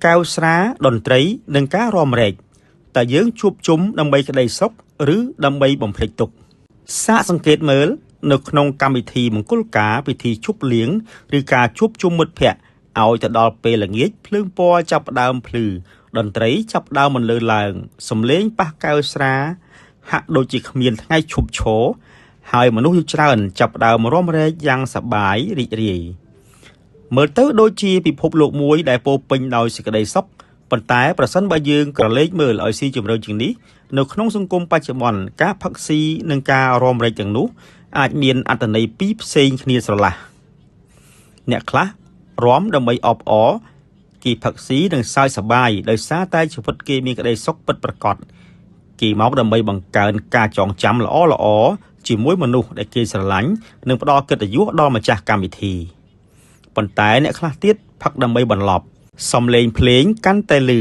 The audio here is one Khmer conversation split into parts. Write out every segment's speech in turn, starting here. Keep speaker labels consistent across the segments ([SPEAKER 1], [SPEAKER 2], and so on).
[SPEAKER 1] កែវស្រាតន្ត្រីនិងការរាំរែកតែយើងជួបជុំដើម្បីក្តីសុខឬដើម្បីបំភ្លេចទុក្ខសាកសង្កេតមើលនៅក្នុងកម្មវិធីមង្គលការពិធីជប់លៀងឬការជួបជុំមិត្តភ័ក្តិឲ្យទៅដល់ពេលល្ងាចភ្លើងពណ៌ចាប់ផ្ដើមភ្លឺតន្ត្រីចាប់ផ្ដើមបន្លឺឡើងសំឡេងប៉ះកែវស្រាហាក់ដូចជាគ្មានថ្ងៃឈប់ឈរហើយមនុស្សច្រើនចាប់ផ្ដើមរាំរែកយ៉ាងសប្បាយរីករាយមើលទៅដូចជាពិភពលោកមួយដែលពោរពេញដោយសេចក្តីសុខប៉ុន្តែប្រសិនបើយើងក្រឡេកមើលឲ្យស៊ីជម្រៅជាងនេះនៅក្នុងសង្គមបច្ចុប្បន្នការផឹកស៊ីនិងការរាំរែកទាំងនោះអាចមានអត្ថន័យពីរផ្សេងគ្នាស្រឡះអ្នកខ្លះរាំដើម្បីអបអរគេផឹកស៊ីនិងសើចសប្បាយដោយសារតែជីវិតគេមានក្តីសុខពិតប្រាកដគេមកដើម្បីបង្កើនការចងចាំល្អៗជាមួយមនុស្សដែលគេស្រឡាញ់និងផ្ដល់កិត្តិយសដល់ម្ចាស់កម្មវិធីប៉ុន្តែអ្នកខ្លះទៀតផឹកដើម្បីបន្លប់សំឡេងភ្លេងកាន់តែលឺ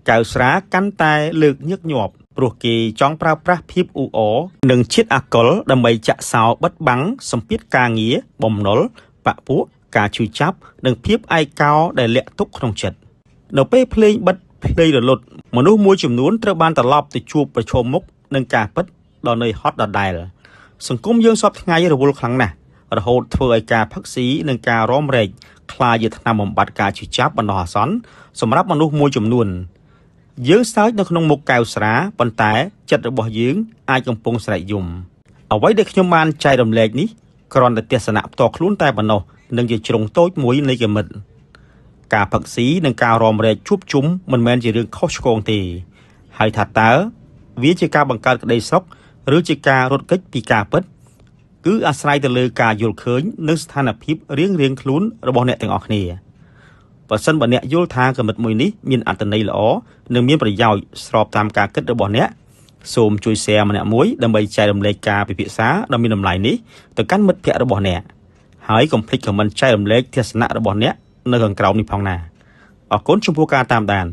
[SPEAKER 1] កែវស្រាកាន់តែលើកញឹកញាប់ព្រោះគេចង់ប្រើប្រាស់ភាពអ៊ូអរនិងជាតិអាល់កុលដើម្បីចាក់សោបិទបាំងសម្ពាធការងារបំណុលបាក់ពួកការឈឺចាប់និងភាពឯកោដែលលាក់ទុកក្នុងចិត្តនៅពេលភ្លេងបិទភ្លេងរលត់មនុស្សមួយចំនួនត្រូវបានត្រឡប់ទៅជួបប្រឈមមុខនឹងការពិតដ៏នឿយហត់ដដែលសង្គមយើងសពថ្ងៃរវល់ខ្លាំងណាស់រហូតធ្វើឲ្យការផឹកស៊ីនិងការរាំរែកក្លាយជាថ្នាំបំបត្តិការឈឺចាប់បណ្ដោះអាសន្នសម្រាប់មនុស្សមួយចំនួនយើងសើចនៅក្នុងមុខកែវស្រាប៉ុន្តែចិត្តរបស់យើងអាចកំពុងស្រែកយំអ្វីដែលខ្ញុំបានចែករំលែកនេះគ្រាន់តែទស្សនៈផ្ទាល់ខ្លួនតែប៉ុណ្ណោះនិងជាជ្រុងតូចមួយនៃគំនិតការផឹកស៊ីនិងការរាំរែកជួបជុំមិនមែនជារឿងខុសឆ្គងទេហើយថាតើវាជាការបង្កើតក្តីសុខឬជាការរត់គេចពីការពិតគឺអាស្រ័យទៅលើការយល់ឃើញនិងស្ថានភាពរៀងៗខ្លួនរបស់អ្នកទាំងអស់គ្នាបើសិនបើអ្នកយល់ថាគំនិតមួយនេះមានអត្ថន័យល្អនិងមានប្រយោជន៍ស្របតាមការគិតរបស់អ្នកសូមជួយ share ម្នាក់មួយដើម្បីចែករំលែកការពិភាក្សាដ៏មានតម្លៃនេះទៅកាន់មិត្តភ័ក្តិរបស់អ្នកហើយកុំភ្លេច comment ចែករំលែកទស្សនៈរបស់អ្នកនៅខាងក្រោមនេះផងណាអរគុណចំពោះការតាមដាន